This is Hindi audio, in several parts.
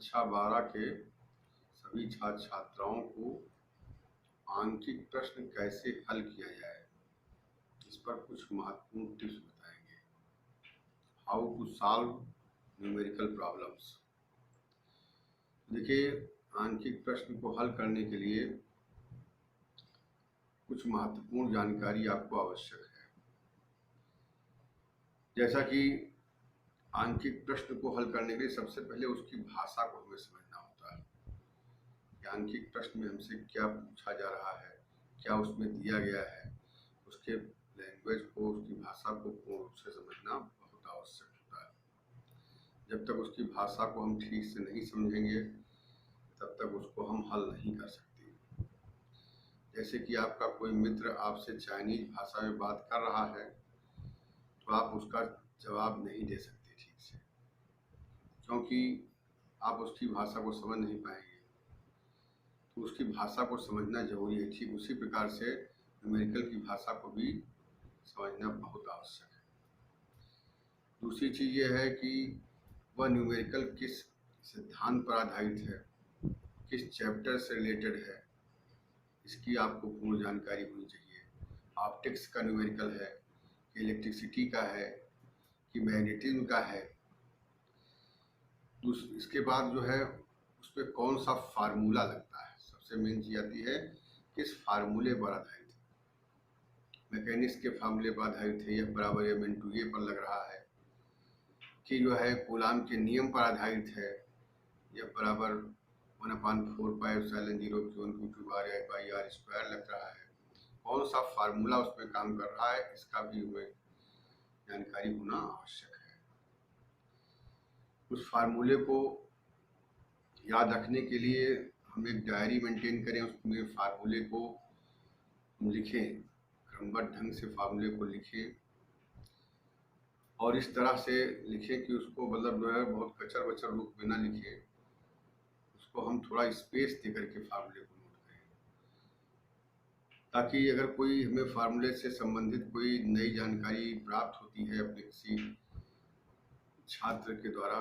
कक्षा 12 के सभी छात्र छात्राओं को आंकिक प्रश्न कैसे हल किया जाए, इस पर कुछ महत्वपूर्ण टिप्स बताएंगे। How to solve numerical problems. देखिए, आंकिक प्रश्न को हल करने के लिए कुछ महत्वपूर्ण जानकारी आपको आवश्यक है। जैसा कि आंकिक प्रश्न को हल करने के लिए सबसे पहले उसकी भाषा को हमें समझना होता है कि आंकिक प्रश्न में हमसे क्या पूछा जा रहा है, क्या उसमें दिया गया है। उसके लैंग्वेज को, उसकी भाषा को पूर्ण रूप से समझना बहुत आवश्यक होता है। जब तक उसकी भाषा को हम ठीक से नहीं समझेंगे तब तक उसको हम हल नहीं कर सकते। जैसे कि आपका कोई मित्र आपसे चाइनीज भाषा में बात कर रहा है तो आप उसका जवाब नहीं दे सकते ठीक से, क्योंकि आप उसकी भाषा को समझ नहीं पाएंगे। तो उसकी भाषा को समझना जरूरी है। ठीक उसी प्रकार से न्यूमेरिकल की भाषा को भी समझना बहुत आवश्यक है। दूसरी चीज़ ये है कि वह न्यूमेरिकल किस सिद्धांत पर आधारित है, किस चैप्टर से रिलेटेड है, इसकी आपको पूर्ण जानकारी होनी चाहिए। ऑप्टिक्स का न्यूमेरिकल है कि इलेक्ट्रिसिटी का है कि मैग्नेटिज्म का है। इसके बाद जो है उस पर कौन सा फार्मूला लगता है। सबसे मेन चीज आती है किस फार्मूले पर आधारित है। मैकेनिक्स के फार्मूले पर आधारित है, F बराबर m/a पर लग रहा है कि जो है कूलाम के नियम पर आधारित है, F बराबर 1/4πε0 Q1Q2r/r² लग रहा है। कौन सा फार्मूला उसमें काम कर रहा है, इसका भी हमें जानकारी होना आवश्यक है। उस फार्मूले को याद रखने के लिए हम एक डायरी मेंटेन करें, उसमें फार्मूले को लिखें, क्रमबद्ध ढंग से फार्मूले को लिखें और इस तरह से लिखें कि उसको मतलब जो है बहुत कचर बचर रूप में ना लिखें। उसको हम थोड़ा स्पेस दे करके फार्मूले को नोट करें, ताकि अगर कोई हमें फार्मूले से संबंधित कोई नई जानकारी प्राप्त होती है अपने किसी छात्र के द्वारा,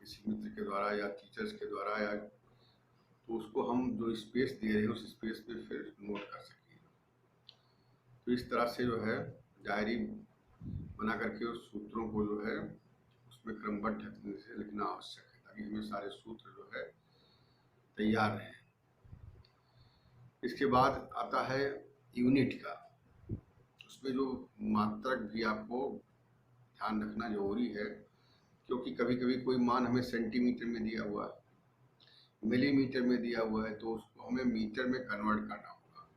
किसी मित्र के द्वारा या टीचर्स के द्वारा, या तो उसको हम जो स्पेस दे रहे हैं उस स्पेस पे फिर नोट कर सकें। तो इस तरह से जो है डायरी बना करके उस सूत्रों को जो है उसमें क्रमबद्ध ढंग से लिखना आवश्यक है, ताकि हमें सारे सूत्र जो है तैयार रहें। इसके बाद आता है यूनिट का। उसमें जो मात्रक भी आपको ध्यान रखना जरूरी है, क्योंकि कभी कभी कोई मान हमें सेंटीमीटर में दिया हुआ है, मिलीमीटर में दिया हुआ है, तो उसको हमें मीटर में कन्वर्ट करना होगा।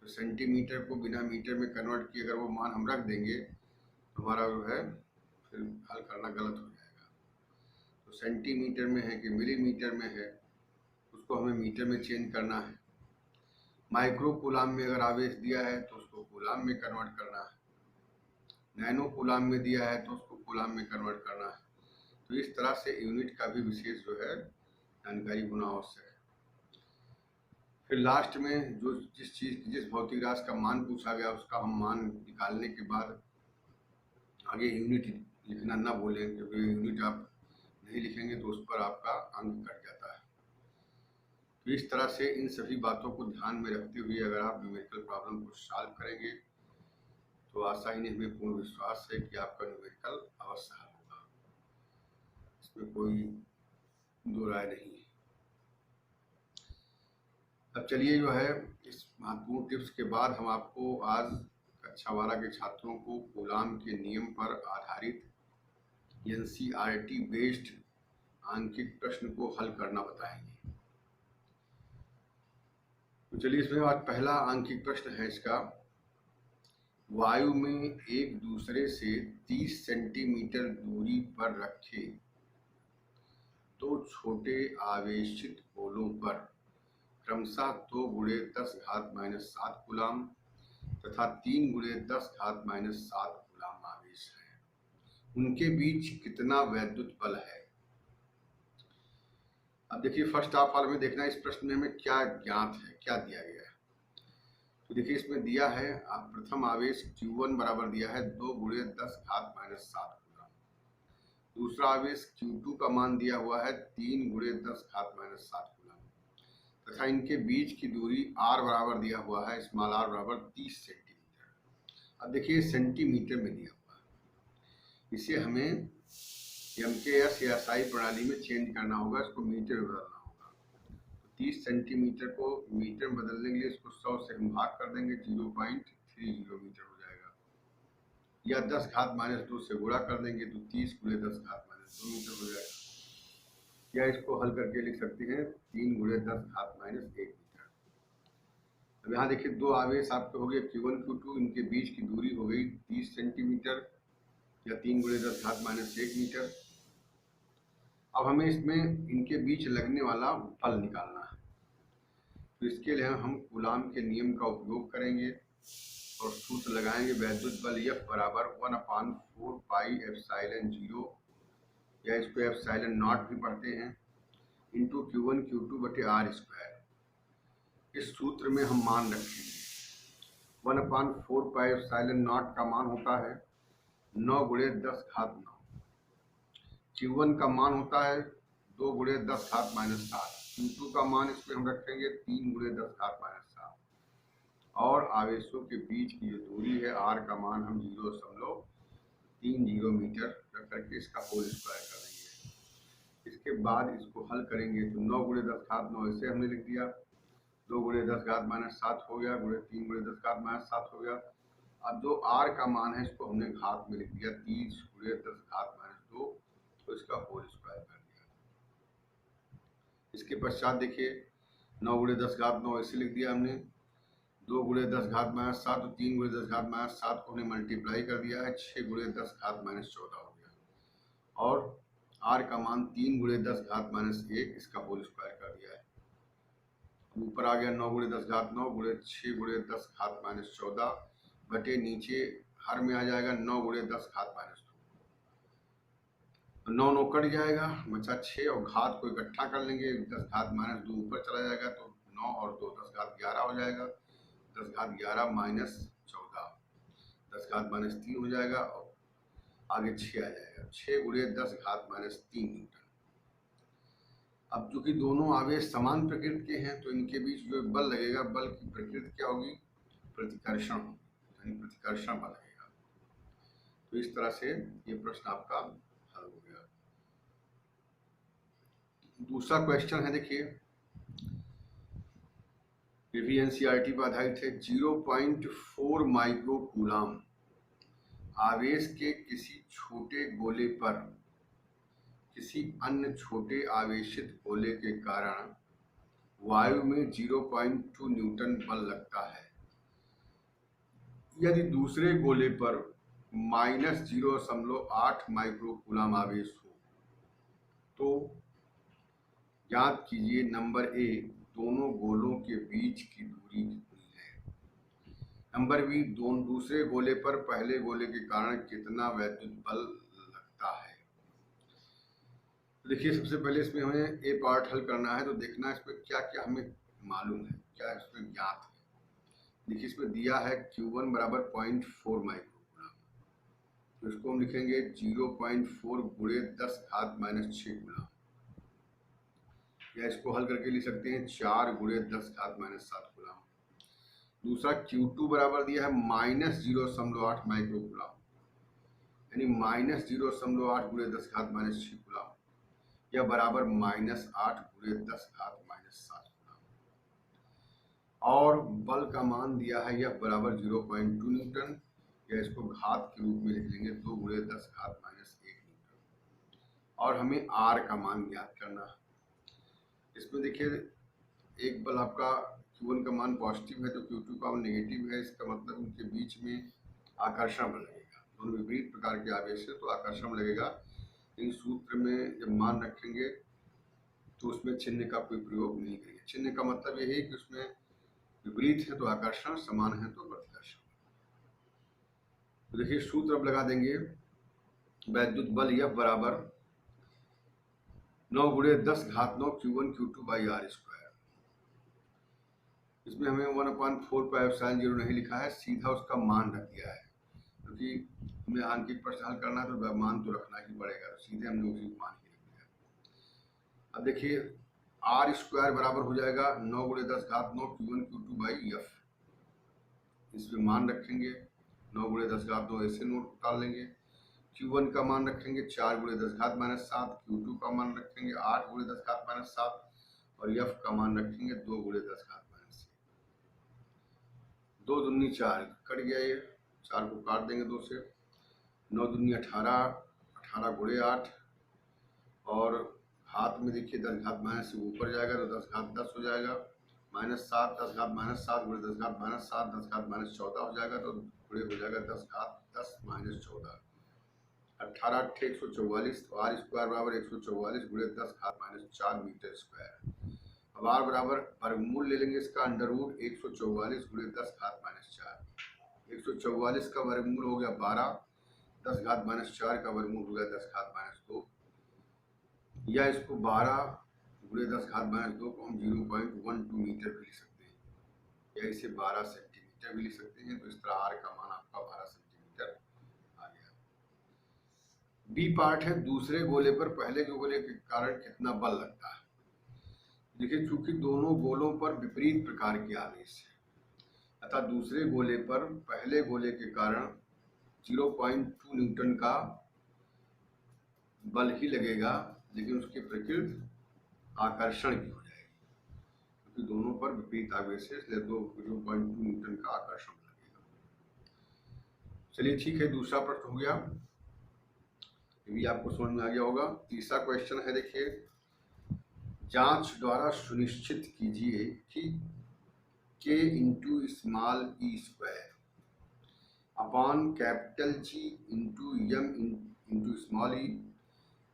तो सेंटीमीटर को बिना मीटर में कन्वर्ट किए अगर वो मान हम रख देंगे तो हमारा जो है फिर हल करना गलत हो जाएगा। तो सेंटीमीटर में है कि मिलीमीटर में है, उसको हमें मीटर में चेंज करना है। माइक्रो कूलाम में अगर आवेश दिया है तो उसको कूलाम में कन्वर्ट करना है। नैनो कूलाम में दिया है तो उसको कूलाम में कन्वर्ट करना है। तो इस तरह से यूनिट का भी विशेष जो है जानकारी होना आवश्यक है। फिर लास्ट में जो जिस भौतिक राशि का मान पूछा गया उसका हम मान निकालने के बाद आगे यूनिट लिखना ना भूलें, क्योंकि यूनिट आप नहीं लिखेंगे तो उस पर आपका अंक कट जाता है। तो इस तरह से इन सभी बातों को ध्यान में रखते हुए अगर आप न्यूमेरिकल प्रॉब्लम को सॉल्व करेंगे तो आशा ही नहीं, हमें पूर्ण विश्वास है कि आपका न्यूमेरिकल अवश्य हल होगा, इसमें कोई दो राय नहीं है। अब चलिए जो है इस महत्वपूर्ण टिप्स के बाद हम आपको आज कक्षा 12 के छात्रों को कूलाम के नियम पर आधारित NCERT बेस्ड आंकिक प्रश्न को हल करना बताएंगे। तो चलिए इसमें आज पहला आंकिक प्रश्न है इसका, वायु में एक दूसरे से 30 सेंटीमीटर दूरी पर रखे दो छोटे आवेशित गोलों पर क्रमशः 2 × 10⁻⁷ कूलाम तथा 3 × 10⁻⁷ कूलाम आवेश है, उनके बीच कितना वैद्युत बल है। अब देखिए, फर्स्ट ऑफ ऑल में देखना इस प्रश्न में हमें क्या ज्ञात है, क्या दिया गया है। तो देखिए इसमें दिया है प्रथम आवेश Q1 बराबर दिया है 2 × 10⁻⁷ कूलाम। दूसरा आवेश Q2 का मान दिया हुआ है 3 गुणे 10⁻⁷ कूलम तथा इनके बीच की दूरी r बराबर दिया हुआ है स्मॉल r बराबर 30 सेंटीमीटर। अब देखिए सेंटीमीटर में दिया हुआ है, इसे हमें MKS या SI प्रणाली में चेंज करना होगा, इसको मीटर में बदलना होगा। तो 30 सेंटीमीटर को मीटर में बदलने के लिए इसको 100 से हम भाग कर देंगे, 0.30 मीटर हो जाएगा, या 10⁻² से गुणा कर देंगे तो 30 गुणे 10⁻² मीटर हो जाएगा, या इसको हल करके लिख सकते हैं 3 गुणे 10⁻1 मीटर। अब यहाँ देखिए दो आवेश आपके हो गए Q1 Q2, इनके बीच की दूरी हो गई 30 सेंटीमीटर या 3 गुणे 10⁻1 मीटर। अब हमें इसमें इनके बीच लगने वाला बल निकालना है, तो इसके लिए हम कूलाम के नियम का उपयोग करेंगे और सूत्र लगाएंगे। वैद्युत बल F बराबर 1/4 पाई एप्सिलॉन 0 या इसको एप्सिलॉन नॉट भी पढ़ते हैं इंटू Q1 Q2 बटे r²। इस सूत्र में हम मान रखेंगे 1/4 पाई एप्सिलॉन नॉट का मान होता है 9 गुणे 10⁻⁹। Q1 का मान होता है 2 गुणे 10⁻⁷। Q2 का मान इसमें हम रखेंगे 3 गुणे 10⁻⁷। और आवेशों के बीच की जो दूरी है r का मान हम 0.30 मीटर रख करके इसका होल स्क्वायर कर देंगे। इसके बाद इसको हल करेंगे तो 9 गुणे 10⁻⁹ इसे हमने लिख दिया, 2 गुणे 10⁻⁷ हो गया, गुणे 3 गुणे 10⁻⁷ हो गया। अब जो r का मान है इसको हमने घात में लिख दिया 30 गुणे 10⁻², तो इसका होल स्क्वायर कर दिया। इसके पश्चात देखिए 9 गुणे 10⁻⁹ इसे लिख दिया हमने, 2 गुणे 10⁻⁷ तो 3 गुणे 10⁻⁷ को हमने मल्टीप्लाई कर दिया है, 6 गुणे 10⁻14 हो गया, और r का मान 3 गुणे 10⁻1 इसका होल स्क्वायर कर दिया है। ऊपर आ गया 9 गुणे 10⁻9 गुणे 6 गुणे 10⁻14 बटे नीचे हर में आ जाएगा 9 गुणे 10⁻²। 9 9 कट जाएगा, बचा 6 और घात को इकट्ठा कर लेंगे, 10⁻² ऊपर चला जाएगा तो 9 और 2 10⁻11 हो जाएगा, 10⁻11 माइनस 14 10⁻³ हो जाएगा और आगे 6 आ जाएगा, 6 गुणे 10⁻³ न्यूटन। अब चूंकि दोनों आवेश समान प्रकृति के हैं तो इनके बीच जो बल लगेगा, बल की प्रकृति क्या होगी, प्रतिकर्षण होगी, यानी प्रतिकर्षण बल लगेगा। तो इस तरह से ये प्रश्न आपका हल हो गया। दूसरा क्वेश्चन है, देखिए ये भी एनसीईआरटी पर आधारित है। 0.4 माइक्रो कूलाम आवेश के किसी छोटे गोले पर किसी अन्य छोटे आवेशित गोले के कारण वायु में 0.2 न्यूटन बल लगता है। यदि दूसरे गोले पर -0.8 माइक्रो कूलाम आवेश हो तो याद कीजिए नंबर ए दोनों गोलों के बीच की दूरी कितनी है, नंबर बी दूसरे गोले पर पहले गोले के कारण कितना वैद्युत बल लगता है। देखिए सबसे पहले इसमें हमें ए पार्ट हल करना है, तो देखना है इसमें क्या क्या हमें मालूम है, क्या इसमें ज्ञात है। देखिए इसमें दिया है Q1 बराबर 0.4 माइक्रो कूलाम, तो इसको हम लिखेंगे 0.4 गुणे 10⁻⁶ कूलाम, या इसको हल करके लिख सकते हैं 4 गुणे 10⁻⁷ कूलाम। दूसरा Q2 बराबर दिया है -0.8 माइक्रो कूलाम, यानी -0.8 गुणे 10⁻⁶ कूलाम, या बराबर -8 गुणे 10⁻⁷ कूलाम। और बल का मान दिया है यह बराबर 0.2 न्यूटन, या इसको घात के रूप में लिख लेंगे 2 गुणे 10⁻⁻1 न्यूटन। और हमें r का मान ज्ञात करना है। इसमें देखिए एक बल आपका Q1 का मान पॉजिटिव है तो Q2 का मान नेगेटिव है, इसका मतलब उनके बीच में आकर्षण बल लगेगा। दोनों विपरीत प्रकार के आवेश है तो आकर्षण लगेगा। इन सूत्र में जब मान रखेंगे तो उसमें चिन्ह का कोई प्रयोग नहीं करेंगे। चिन्ह का मतलब यही है कि उसमें विपरीत है तो आकर्षण, समान है तो प्रतिकर्षण। तो देखिए सूत्र अब लगा देंगे, वैद्युत बल F बराबर 9 गुणे 10⁹ Q1 Q2 बाई r²। इसमें हमें 1/4 पाई एप्सिलॉन 0 नहीं लिखा है, सीधा उसका मान रख दिया है, क्योंकि हमें आंकिक प्रश्न हल करना है तो मान तो रखना ही पड़ेगा, तो सीधे हमने उसी मान ही रख दिया। अब देखिए आर स्क्वायर बराबर हो जाएगा 9 गुणे 10 घात 9 Q1 Q2 बाई एफ। इसमें मान रखेंगे 9 गुणे 10 घात 9 ऐसे नोट उतार लेंगे। Q1 का मान रखेंगे 4 गुणे 10 घात -7, Q2 का मान रखेंगे 8 गुणे 10 घात -7 और F का मान रखेंगे 2 गुणे 10 घात -6। 2 दूनी 4 कट गया, ये 4 को काट देंगे 2 से। 9 दूनी 18, 18 गुणे 8 और हाथ में देखिए 10 घात माइनस से ऊपर जाएगा तो 10 घात 10 हो जाएगा, -7 10 घात -7 गुणे 10 घात -7 10 घात -14 हो जाएगा, तो गुणे हो जाएगा 10 घात 10 -14। 18 8 144, तो आर स्क्वायर बराबर 144 गुणे 10 घात -4 मीटर स्क्वायर। अब आर बराबर वर्गमूल ले लेंगे इसका अंडर रूट 144 गुणे 10 घात -4। 144 का वर्गमूल हो गया 12, 10 घात -4 का वर्गमूल हो गया 10 घात -2, या इसको 12 गुणे 10 घात -2 को हम 0.12 मीटर भी लिख सकते हैं, या इसे 12 सेंटीमीटर भी लिख सकते हैं। तो इस तरह आर का मान आपका 12 सेंटीमीटर आ गया। बी पार्ट है दूसरे गोले पर पहले के गोले के कारण कितना बल लगता है। देखिए चूंकि दोनों गोलों पर विपरीत प्रकार के आवेश है अतः दूसरे गोले पर पहले गोले के कारण 0.2 न्यूटन का बल ही लगेगा, लेकिन उसकी प्रकृति आकर्षण की हो जाएगी, क्योंकि दोनों पर विपरीत आवेश है, इसलिए 0.2 न्यूटन का आकर्षण लगेगा। चलिए ठीक है, दूसरा प्रश्न हो गया, ये भी आपको समझ में आ गया होगा। तीसरा क्वेश्चन है, देखिए जांच द्वारा सुनिश्चित कीजिए कि K इंटू स्मॉल ई square upon capital G into m into small e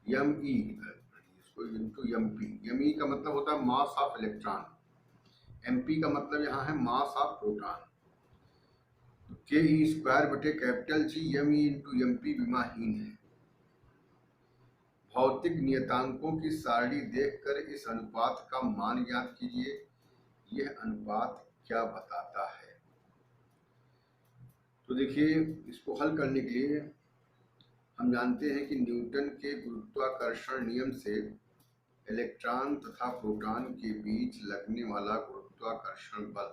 m e इसको into M p. M e का मतलब होता है mass of electron, m p का मतलब यहाँ है mass of proton. K e square बटे capital G M E into M p विमाहीन है। भौतिक नियतांकों की सारणी देखकर इस अनुपात का मान ज्ञात कीजिए। यह अनुपात क्या बताता है? तो देखिए इसको हल करने के लिए हम जानते हैं कि न्यूटन के गुरुत्वाकर्षण नियम से इलेक्ट्रॉन तथा प्रोटॉन के बीच लगने वाला गुरुत्वाकर्षण बल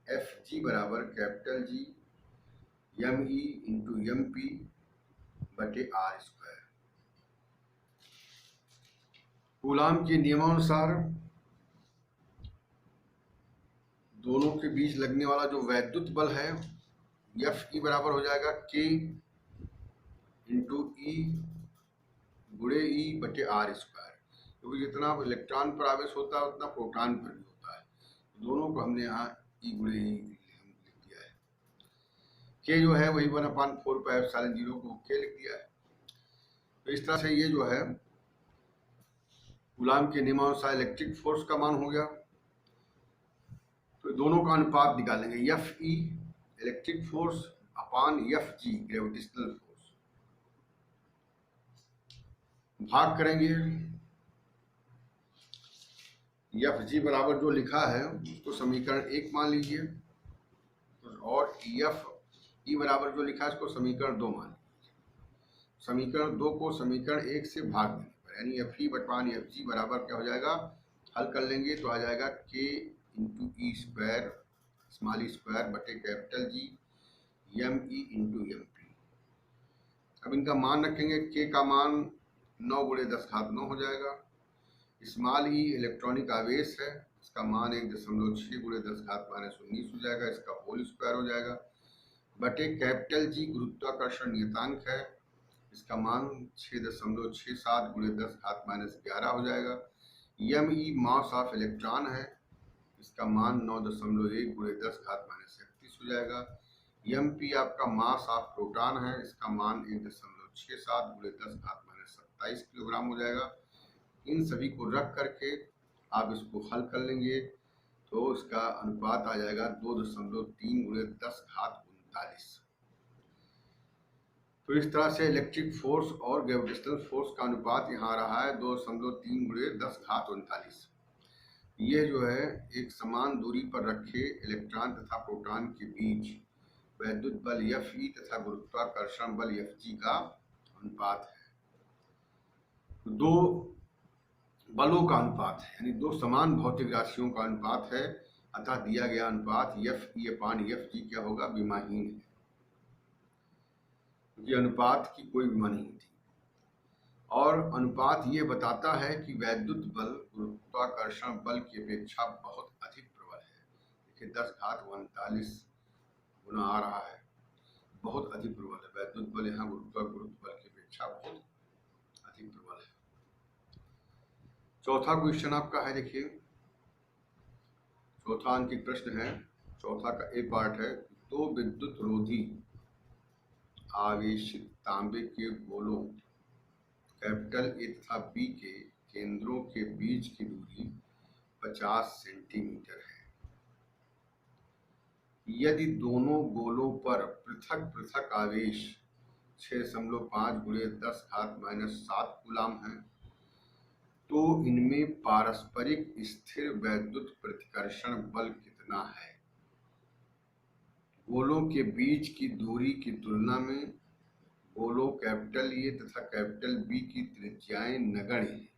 Fg बराबर capital G M E into M P बटे आर स्क्वायर। कूलाम के नियमानुसार दोनों के बीच लगने वाला जो वैद्युत बल है F ई बराबर हो जाएगा K इंटू ई गुणे ई बटे आर स्क्वायर, क्योंकि जितना इलेक्ट्रॉन पर आवेश होता है उतना प्रोटॉन पर भी होता है। दोनों को हमने यहाँ ई गुणे ई लिख दिया है। K जो है वही 1/4πε0 को K लिख दिया है। तो इस तरह से ये जो है कूलाम के नियमानुसार इलेक्ट्रिक फोर्स का मान हो गया। तो दोनों का अनुपात निकालेंगे, F E electric force upon F G gravitational force, भाग करेंगे। एफ जी बराबर जो लिखा है उसको समीकरण 1 मान लीजिए, और एफ ई बराबर जो लिखा है उसको समीकरण 2 मान लीजिए। समीकरण 2 को समीकरण 1 से भाग देने पर यानी एफ ई बटवान एफ जी बराबर क्या हो जाएगा, हल कर लेंगे तो आ जाएगा K into E square small ई स्क्वायर बटे कैपिटल जी एम ई इंटू एम पी। अब इनका मान रखेंगे, के का मान 9 गुणे 10 घात 9 हो जाएगा। स्मॉल ई इलेक्ट्रॉनिक आवेश है, इसका मान 1.6 गुणे 10 घात -19 हो जाएगा, इसका होल स्क्वायर हो जाएगा, बटे कैपिटल जी गुरुत्वाकर्षण नियतांक है, इसका मान 6.67 गुणे 10 घात -11 हो जाएगा। M E mass of electron है, इसका मान 9.1 गुणे 10 घात -31 हो जाएगा। एम पी आपका मास ऑफ प्रोटॉन है, इसका मान 1.67 गुणे 10 घात -27 किलोग्राम हो जाएगा। इन सभी को रख करके आप इसको हल कर लेंगे तो इसका अनुपात आ जाएगा 2.3 गुणे 10 घात 39। तो इस तरह से इलेक्ट्रिक फोर्स और ग्रेविटेशनल फोर्स का अनुपात यहाँ रहा है 2.3 गुणे 10 घात 39। ये जो है एक समान दूरी पर रखे इलेक्ट्रॉन तथा प्रोटॉन के बीच वैद्युत बल Fe तथा गुरुत्वाकर्षण बल Fg का अनुपात है। दो बलों का अनुपात है, यानी दो समान भौतिक राशियों का अनुपात है, अतः दिया गया अनुपात Fe/Fg क्या होगा, विमाहीन है, क्योंकि अनुपात की कोई विमा नहीं थी। और अनुपात ये बताता है कि वैद्युत बल गुरुत्वाकर्षण बल की अपेक्षा बहुत अधिक प्रबल है। देखिए 10⁻39 गुना आ रहा है, बहुत अधिक प्रबल है वैद्युत बल, यहाँ गुरुत्व बल की अपेक्षा बहुत अधिक प्रबल है। चौथा क्वेश्चन आपका है, देखिए चौथा अंकित प्रश्न है, चौथा का ए पार्ट है, दो विद्युत रोधी आवेशित तांबे के गोलों कैपिटल ए तथा बी के केंद्रों के बीच की दूरी 50 सेंटीमीटर है। यदि दोनों गोलों पर पृथक पृथक आवेश 6.5 × 10⁻⁷ कूलाम है, तो इनमें पारस्परिक स्थिर वैद्युत प्रतिकर्षण बल कितना है। गोलों के बीच की दूरी की तुलना में गोलों कैपिटल ए तथा कैपिटल बी की त्रिज्याएं नगण्य हैं।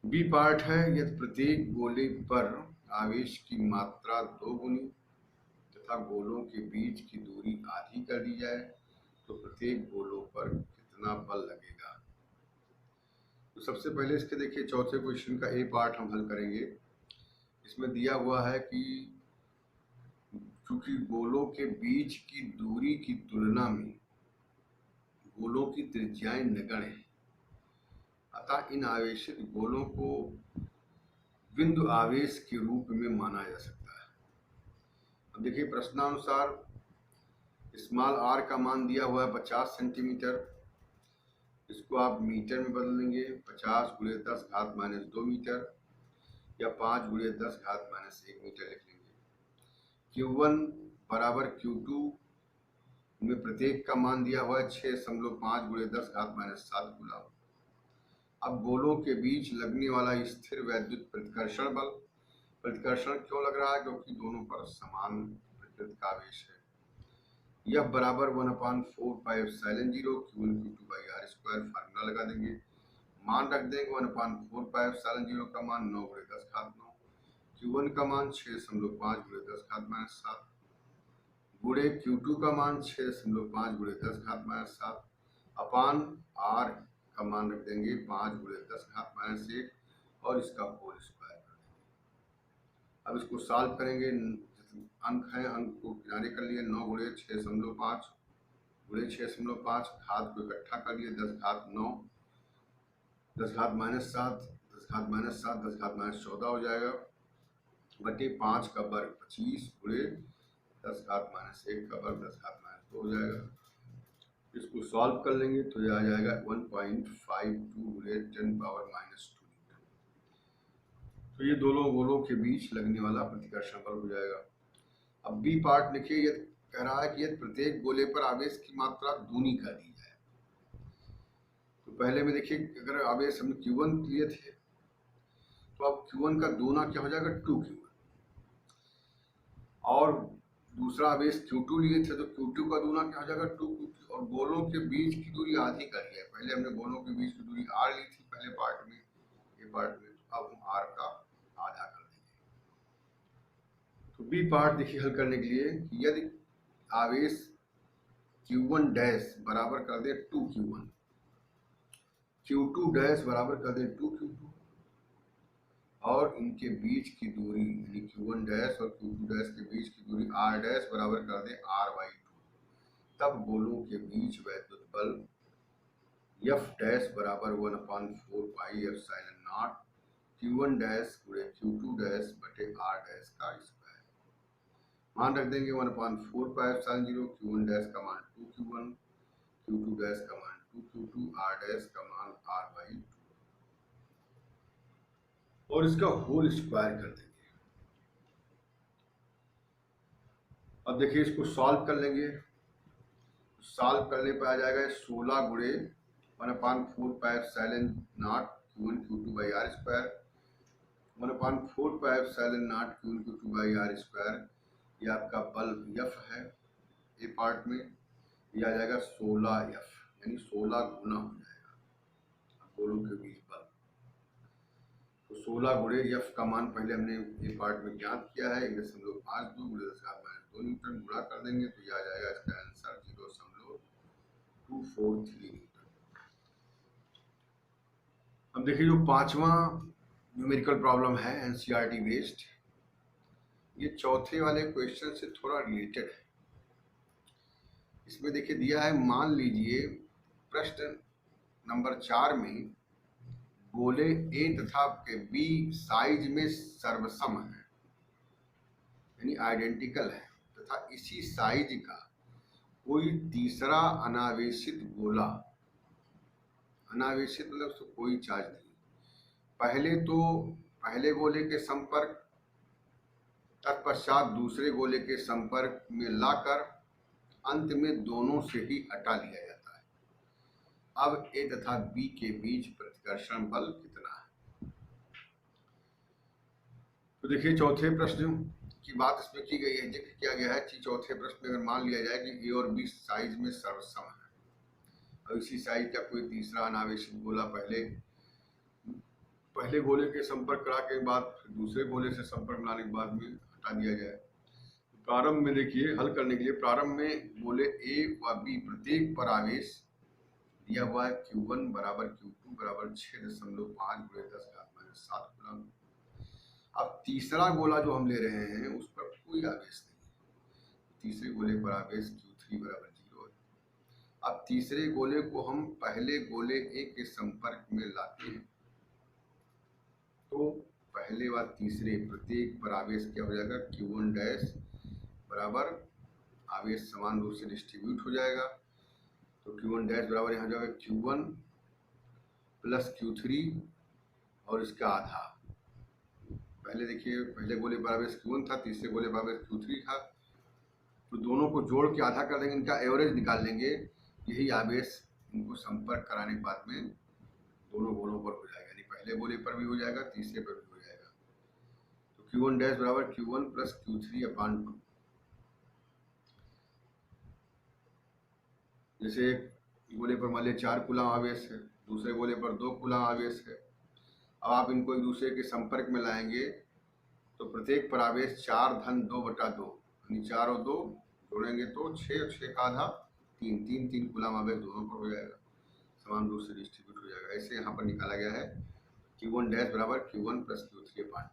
बी पार्ट है, यदि प्रत्येक गोले पर आवेश की मात्रा 2 गुनी तथा गोलों के बीच की दूरी आधी कर दी जाए तो प्रत्येक गोलों पर कितना बल लगेगा। तो सबसे पहले इसके देखिए चौथे क्वेश्चन का ए पार्ट हम हल करेंगे। इसमें दिया हुआ है कि क्योंकि गोलों के बीच की दूरी की तुलना में गोलों की त्रिज्याएं नगण्य है, अतः इन आवेशित गोलों को बिंदु आवेश के रूप में माना जा सकता है। अब देखिए प्रश्नानुसार स्मॉल r का मान दिया हुआ है 50 सेंटीमीटर, इसको आप मीटर में बदल लेंगे, 50 × 10⁻² मीटर या 5 × 10⁻1 मीटर लिख लेंगे। Q1 बराबर Q2 में प्रत्येक का मान दिया हुआ है 6.5 × 10⁻⁷ कूलाम। अब गोलों के बीच लगने वाला स्थिर वैद्युत प्रतिकर्षण बल, प्रतिकर्षण क्यों लग रहा है, क्योंकि दोनों पर समान विद्युत का आवेश है। यह बराबर 1/4πε0 Q1Q2/r² फार्मूला लगा देंगे, मान रख देंगे 1/4πε0 का मान 9 × 10⁻9, Q1 का मान 6.5 × 10⁻⁷ गुणे Q2 का मान 6.5 × 10⁻⁷ अपान R का मान रख देंगे 5 × 10⁻1 और इसका होल स्क्वायर कर देंगे। अब इसको सॉल्व करेंगे, अंक है अंक को किनारे कर लिए, 9 × 6.5 × 6.5 घात को इकट्ठा कर लिए 10⁻9 10⁻⁷ 10⁻⁷ 10⁻14 हो जाएगा बटे 5 का वर्ग 25 × 10⁻1 का वर्ग 10⁻2 हो जाएगा। इसको सॉल्व कर लेंगे तो यह आ जाएगा 1.52 × 10⁻⁻²। तो ये दोनों गोलों के बीच लगने वाला प्रतिकर्षण बल हो जाएगा। अब बी पार्ट देखिए, ये कह रहा है कि यदि प्रत्येक गोले पर आवेश की मात्रा दूनी कर दी जाए, तो पहले में देखिए अगर आवेश हमने Q1 लिए थे तो अब Q1 का दूना क्या हो जाएगा 2Q1, और दूसरा आवेश Q2 लिए थे तो Q2 का दूना क्या हो जाएगा 2Q2, और गोलों के बीच की दूरी आधी कर लिया है। पहले हमने गोलों के बीच की दूरी r ली थी पहले पार्ट में, ये पार्ट में, तो अब हम r का आधा कर देंगे। तो बी पार्ट देखिए हल करने के लिए, यदि आवेश Q1 डैश बराबर कर दे 2Q1, Q2 डैश बराबर कर दे 2Q2 और इनके बीच की दूरी यानी Q1 डैश और Q2 डैश के बीच की दूरी R डैश बराबर कर दे R/2, तब गोलों के बीच वैद्युत बल F डैश बराबर 1/4πε0 Q1 डैश × Q2 डैश बटे R डैश का स्क्वायर। मान रख देंगे 1/4πε0, Q1 डैश का मान 2Q1, Q2 डैश का मान 2Q2, R डैश का मान R/2 और इसका होल स्क्वायर कर देंगे। अब देखिए इसको सॉल्व कर लेंगे, सॉल्व करने पर आ जाएगा 16 × 1/4πε0 Q1Q2/r², 1/4πε0 Q1Q2/r², ये आपका बल F है ए पार्ट में, ये आ जाएगा 16F, यानी 16 गुना हो जाएगा गोलों के बीच बल। तो 16 गुणे F का मान पहले हमने ए पार्ट में ज्ञात किया है, 1.52 गुणे 10⁻² न्यूटन, गुणा कर देंगे तो ये आ जाएगा इसका आंसर 0.243 न्यूटन। अब देखिए जो पांचवा न्यूमेरिकल प्रॉब्लम है एनसीईआरटी बेस्ड, ये चौथे वाले क्वेश्चन से थोड़ा रिलेटेड है। इसमें देखिए दिया है, मान लीजिए प्रश्न नंबर 4 में गोले ए तथा बी साइज में सर्वसम है, यानी आइडेंटिकल है, तथा इसी साइज का कोई तीसरा अनावेशित गोला, अनावेशित मतलब उसको कोई चार्ज नहीं, पहले गोले के संपर्क तत्पश्चात दूसरे गोले के संपर्क में लाकर अंत में दोनों से ही हटा लिया जाता है। अब ए तथा बी के बीच प्रतिकर्षण बल कितना है? तो देखिए चौथे प्रश्न की बात इसमें की गई है, जिक्र किया गया है कि चौथे प्रश्न में अगर मान लिया जाए कि ए और बी साइज में सर्वसम है और इसी साइज का कोई तीसरा अनावेशित गोला पहले गोले के संपर्क करा के बाद दूसरे गोले से संपर्क मिलाने के बाद में हटा दिया जाए। प्रारंभ में देखिए, हल करने के लिए प्रारंभ में गोले ए व बी प्रत्येक पर आवेश दिया हुआ है Q1 बराबर Q2 बराबर 6.5 गुणे 10⁻⁷ कूलम। अब तीसरा गोला जो हम ले रहे हैं उस पर कोई आवेश नहीं है, तीसरे गोले पर आवेश Q3 बराबर 0 है। अब तीसरे गोले को हम पहले गोले ए के संपर्क में लाते हैं तो पहले व तीसरे प्रत्येक पर आवेश क्या हो जाएगा, Q1 डैश बराबर आवेश समान रूप से डिस्ट्रीब्यूट हो जाएगा। तो Q1 डैश बराबर यहाँ जाएगा Q1 प्लस Q3 और इसका आधा। पहले देखिए, पहले गोले पर आवेश Q1 था, तीसरे गोले पर आवेश Q3 था, तो दोनों को जोड़ के आधा कर देंगे, इनका एवरेज निकाल लेंगे, यही आवेश इनको संपर्क कराने के बाद में दोनों गोलों पर हो जाएगा, यानी पहले गोले पर भी हो जाएगा, तीसरे पर भी हो जाएगा। तो Q1 डैश बराबर Q1 प्लस Q3/2। जैसे एक गोले पर मान लिया 4 कूलम आवेश है, दूसरे गोले पर 2 कूलम आवेश है। अब आप इनको एक दूसरे के संपर्क में लाएंगे तो प्रत्येक पर आवेश 4-2/2, यानी 4 और 2 जोड़ेंगे तो 6 और 6 का आधा 3 कूलम आवेश दोनों पर हो जाएगा, समान रूप से डिस्ट्रीब्यूट हो जाएगा। ऐसे यहाँ पर निकाला गया है Q1 डैश बराबर Q1 प्लस Q3/2।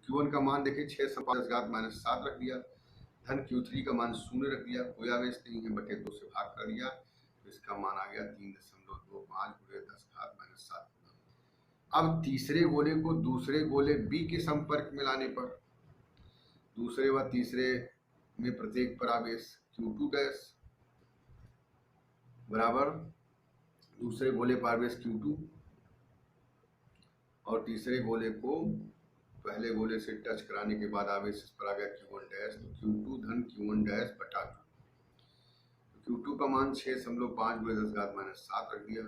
Q1 का मान देखिए 6/10⁻⁷ रख दिया, धन Q3 का मान 0 रख दिया, कोई आवेश नहीं है, बटे 2 से भाग कर दिया, तो इसका मान आ गया 3.25 गुणे 10⁻⁷। अब तीसरे गोले को दूसरे गोले बी के संपर्क में लाने पर दूसरे व तीसरे में प्रत्येक पर आवेश Q2 डैश बराबर दूसरे गोले पर आवेश Q2 और तीसरे गोले को पहले गोले से टच कराने के बाद आवेश इस पर आ गया Q1 डैश, तो Q2 धन Q1 डैश बटा 2। Q2 का मान 6.5 गुणे 10⁻⁷ रख दिया,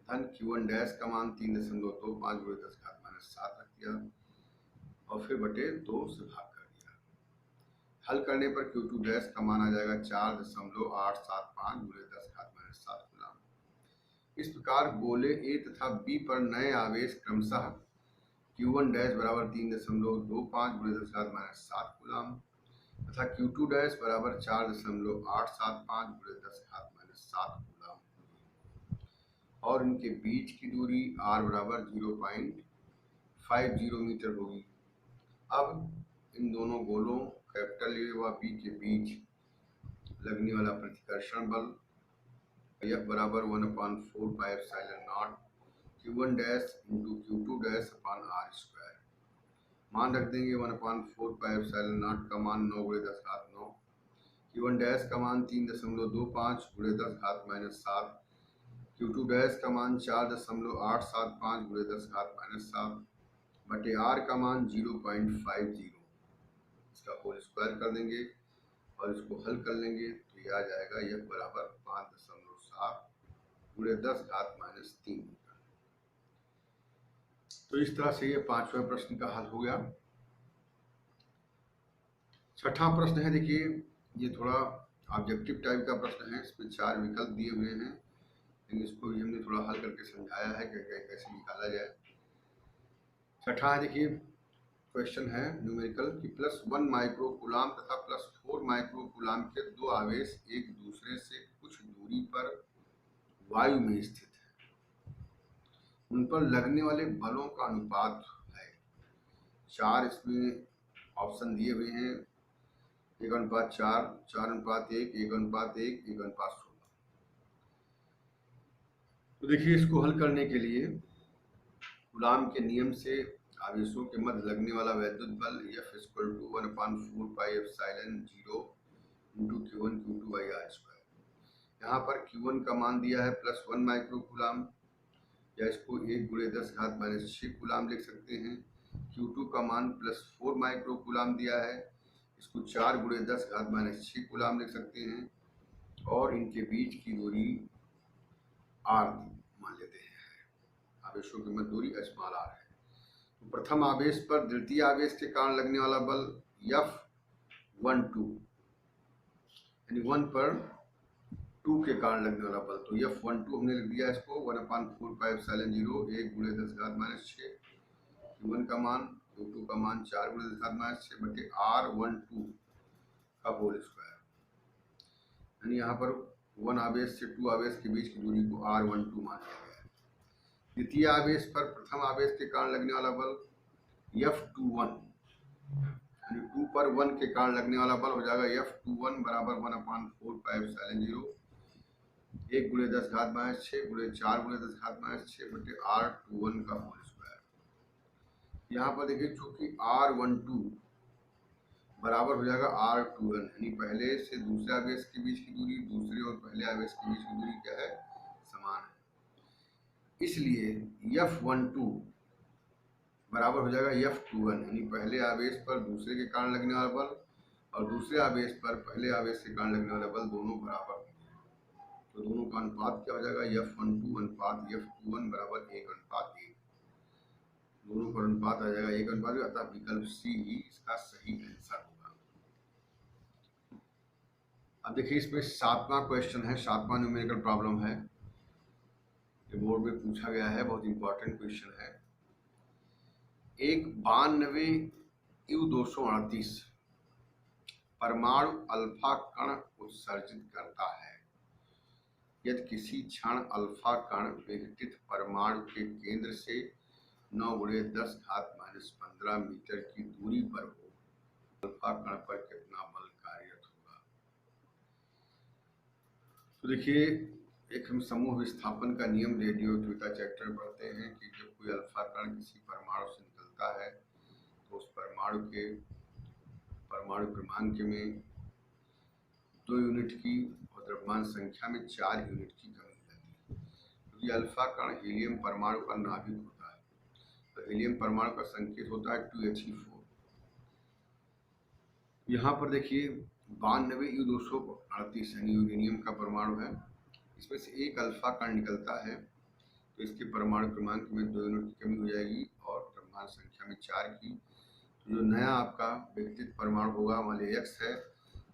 धन Q1 डैश का मान 3.25 गुणे 10⁻⁷ रख दिया और फिर बटे 2 से भाग कर दिया। हल करने पर Q2 डैश का मान आ जाएगा 4.875 गुणे 10⁻⁷ कूलम। इस प्रकार गोले ए तथा बी पर नए आवेश क्रमशः Q1 डैश बराबर 3.25 गुणे 10⁻⁷ कूलम तथा Q2 डैश बराबर 4.875 गुणे 10⁻⁷ कूलम और इनके बीच की दूरी r बराबर 0.50 मीटर होगी। अब इन दोनों गोलों कैपिटल ए व बी के बीच लगने वाला प्रतिकर्षण बल F बराबर 1/4πε0 Q1 dash into Q2 dash अपान r²। मान रख देंगे 1/4πε0 का मान 9 गुणे 10⁻9, Q1 डैश का मान 3.25 गुणे 10⁻⁷, Q2 डैश का मान 4.875 गुणे 10⁻⁷ बटे r का मान 0.50, इसका होल स्क्वायर कर देंगे और इसको हल कर लेंगे तो यह आ जाएगा F बराबर 5.7 गुणे 10⁻³ मीटर। तो इस तरह से ये पांचवें प्रश्न का हल हो गया। छठा प्रश्न है, देखिए ये थोड़ा ऑब्जेक्टिव टाइप का प्रश्न है। इसमें 4 विकल्प दिए हुए हैं, लेकिन इसको भी हमने थोड़ा हल करके समझाया है कि कैसे निकाला जाए। छठा है, देखिए क्वेश्चन है न्यूमेरिकल कि +1 माइक्रोकूलाम तथा +4 माइक्रोकूलाम के दो आवेश एक दूसरे से कुछ दूरी पर वायु में स्थित है, उन पर लगने वाले बलों का अनुपात है। 4 इसमें ऑप्शन दिए हुए हैं, 1:4, 4:1, 1:1, 1:16। तो देखिए इसको हल करने के लिए कूलाम के नियम से आवेशों के मध्य लगने वाला वैद्युत बल F = 1/4πε0 × Q1 Q2/r²। यहाँ पर Q1 का मान दिया है +1 माइक्रोकूलाम, या इसको 1 × 10⁻⁶ कूलाम लिख सकते हैं। Q2 का मान +4 माइक्रोकूलाम दिया है, इसको 4 × 10⁻⁶ कूलाम लिख सकते हैं, और इनके बीच की दूरी r मान लेते हैं। आवेशों की मध्य दूरी स्मॉल r है। तो प्रथम आवेश पर द्वितीय आवेश के कारण लगने वाला बल F12, यानी 1 पर 2 के कारण लगने वाला बल, तो F12 हमने लिख दिया इसको 1/4πε0 1 × 10⁻⁶। Q1 का मान, Q2 का मान 4 × 10⁻⁶ बटे R12 का होल स्क्वायर, यानी यहाँ पर 1 आवेश से 2 आवेश के बीच की दूरी को R12 मान लिया गया है। द्वितीय आवेश पर प्रथम आवेश के कारण लगने वाला बल F21, यानी 2 पर 1 के कारण लगने वाला बल हो जाएगा F21 = 1/4πε0 1 × 10⁻⁶ × 4 × 10⁻⁶ बटे R21 का होल स्क्वायर। यहाँ पर देखिए चूंकि R12 बराबर हो जाएगा R21, यानी पहले से दूसरे आवेश के बीच की दूरी, दूसरे और पहले आवेश के बीच की दूरी क्या है, समान है। इसलिए F12 बराबर हो जाएगा F21, यानी पहले आवेश पर दूसरे के कारण लगने वाला बल और दूसरे आवेश पर पहले आवेश के कारण लगने वाला बल दोनों बराबर होंगे। तो दोनों का अनुपात क्या हो जाएगा, F12 अनुपात F21 = 1:1। दोनों का अनुपात आ जाएगा 1:1, अतः विकल्प सी ही इसका सही आंसर होगा। अब देखिए इसमें 7वां क्वेश्चन है, 7वां न्यूमेरिकल प्रॉब्लम है, बोर्ड में पूछा गया है, बहुत इंपॉर्टेंट क्वेश्चन है। एक 92 U-238 परमाणु अल्फा कण उत्सर्जित करता है। यदि किसी क्षण अल्फा कण विघटित परमाणु के केंद्र से 9 × 10⁻15 मीटर की दूरी पर हो, अल्फा कण पर कितना बल कार्यरत होगा। तो देखिए एक हम समूह विस्थापन का नियम रेडियो एक्टिविटी चैप्टर में पढ़ते हैं कि जब कोई अल्फा कण किसी परमाणु से निकलता है तो उस परमाणु के परमाणु क्रमांक में 2 यूनिट की और द्रव्यमान संख्या में 4 यूनिट की कमी हो जाती है, क्योंकि तो अल्फा कण हीलियम परमाणु का नाभिक होता है। तो हीलियम परमाणु का संकेत होता है 2He4। यहाँ पर देखिए 92 U-238 यानी यूरेनियम का परमाणु है, इसमें से एक अल्फा कण निकलता है, तो इसके परमाणु क्रमांक में 2 यूनिट की कमी हो जाएगी और द्रव्यमान संख्या में 4 की। तो जो नया आपका विघटित परमाणु होगा, मान लीजिए X है,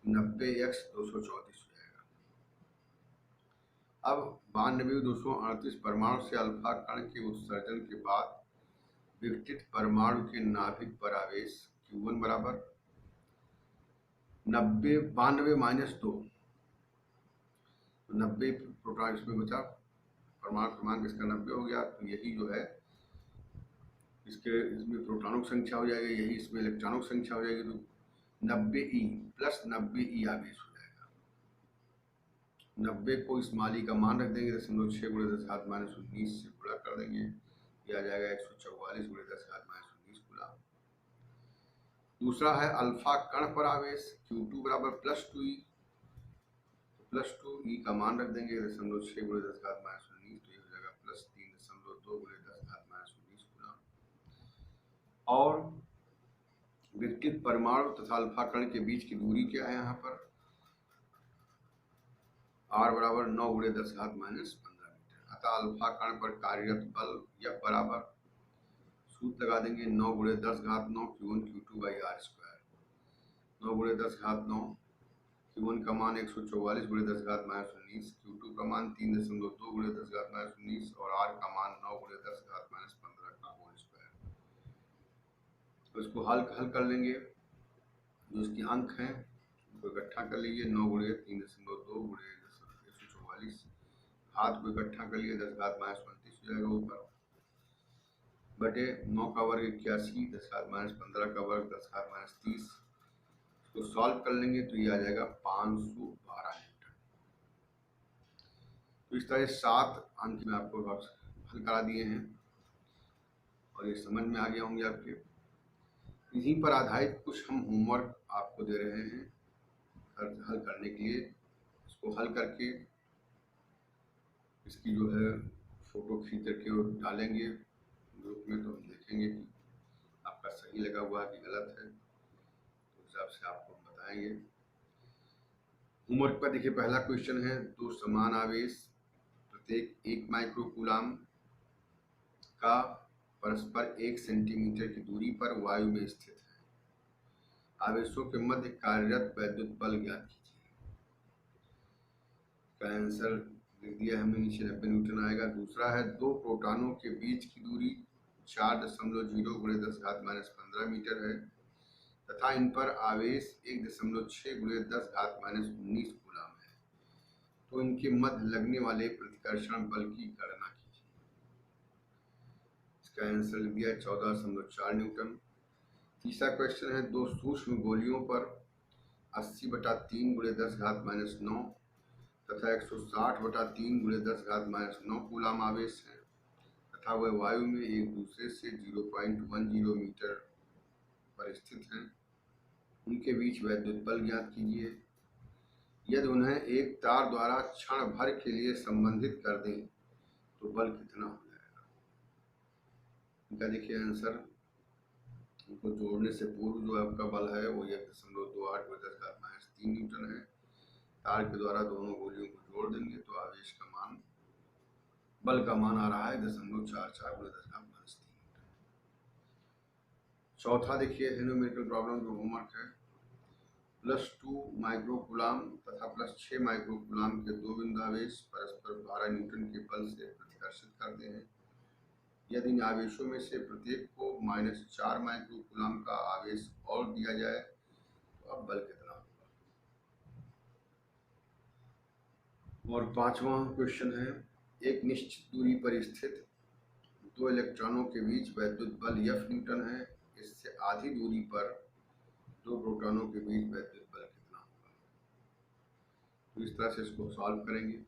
90X234 हो जाएगा। अब 92 U-238 परमाणु से अल्फा कण के उत्सर्जन के बाद विघटित परमाणु के नाभिक पर आवेश Q1 बराबर 92 -2, 90 प्रोटॉन इसमें बचा, परमाणु क्रमांक इसका 90 हो गया, तो यही जो है इसमें प्रोटॉनों की संख्या हो जाएगी, यही इसमें इलेक्ट्रॉनों की संख्या हो जाएगी, तो 90E + 90E आवेश हो जाएगा। 90 को स्मॉल e का मान रख देंगे, 0.6 × 10⁻19 से गुणा कर देंगे, यह आ जाएगा 144 × 10⁻19 कूलम। दूसरा है अल्फा कण पर आवेश Q2 बराबर +2E, +2E का मान रख देंगे 0.6 × 10⁻19, तो ये हो जाएगा +3.2 × 10⁻19 कूलम। और विघटित परमाणु तथा अल्फा कण के बीच की दूरी क्या है, यहाँ पर R बराबर 9 × 10⁻15 मीटर। अतः अल्फा कण पर कार्यरत बल F बराबर, सूत्र लगा देंगे 9 × 10⁹ Q1 Q2/r²। 9 गुणे 10 घात 9, Q1 का मान 144 गुणे 10 घात -19, Q2 का मान 3.2 गुणे 10 घात -19 और R का मान 9 गुणे 10 घात -15 का होल स्क्वायर। तो इसको हल कर लेंगे, जो इसके अंक हैं उनको इकट्ठा कर लीजिए। 9 गुणे 3.2 गुणे 144, घात को इकट्ठा कर लिए 10 घात -29 हो जाएगा ऊपर, बटे 9 का वर्ग 81, 10 घात -15 का वर्ग 10 घात -30। तो सॉल्व कर लेंगे तो ये आ जाएगा 512 न्यूटन। तो इस तरह 7 अंक में आपको हल करा दिए हैं और ये समझ में आ गया होंगे आपके। इन्हीं पर आधारित कुछ हम होमवर्क आपको दे रहे हैं हल करने के लिए। इसको हल करके इसकी जो है फोटो खींच करके डालेंगे ग्रुप में, तो हम देखेंगे कि आपका सही लगा हुआ है कि गलत है, तो उस हिसाब से आपको हम बताएंगे। होमवर्क पर देखिए, पहला क्वेश्चन है, दो समान आवेश प्रत्येक 1 माइक्रोकूलाम का परस्पर 1 सेंटीमीटर की दूरी पर वायु में स्थित है। आवेशों के मध्य कार्यरत वैद्युत बल ज्ञात कीजिए। का आंसर लिख दिया हमने नीचे, 90 न्यूटन आएगा। दूसरा है, दो प्रोटॉनों के बीच की दूरी 4.0 गुणे 10 घात -15 मीटर है तथा इन पर आवेश 1.6 गुणे 10 घात -19 कूलाम है, तो इनके मध्य लगने वाले प्रतिकर्षण बल की गणना कीजिए। इसका आंसर लिख दिया 14.4 न्यूटन। तीसरा क्वेश्चन है, दो सूक्ष्म गोलियों पर 80/3 गुणे 10 घात -9 तथा 160/3 गुणे 10 घात -9 कूलाम आवेश है तथा वह वायु में एक दूसरे से 0.10 मीटर पर स्थित हैं। उनके बीच वैद्युत बल ज्ञात कीजिए। यदि उन्हें एक तार द्वारा क्षण भर के लिए संबंधित कर दें तो बल कितना हो जाएगा। इनका देखिए आंसर, उनको जोड़ने से पूर्व जो आपका बल है वो 1.28 गुणे 10 घात -3 न्यूटन है। तार के द्वारा दोनों गोलियों को जोड़ देंगे तो आवेश का मान, बल का मान आ रहा है 0.44 गुणे 10 घात -3 न्यूटन। चौथा देखिए, न्यूमेरिकल प्रॉब्लम जो होमवर्क है, +2 माइक्रोकूलाम तथा +6 माइक्रोकूलाम के दो बिंदु आवेश परस्पर 12 न्यूटन के बल से प्रतिकर्षित करते हैं। यदि इन आवेशों में से प्रत्येक को -4 माइक्रोकूलाम का आवेश और दिया जाए तो अब बल कितना होगा। और पांचवा क्वेश्चन है, एक निश्चित दूरी पर स्थित दो इलेक्ट्रॉनों के बीच वैद्युत बल F न्यूटन है। इससे आधी दूरी पर दो प्रोटॉनों के बीच वैद्युत बल कितना होगा। तो इस तरह से इसको सॉल्व करेंगे।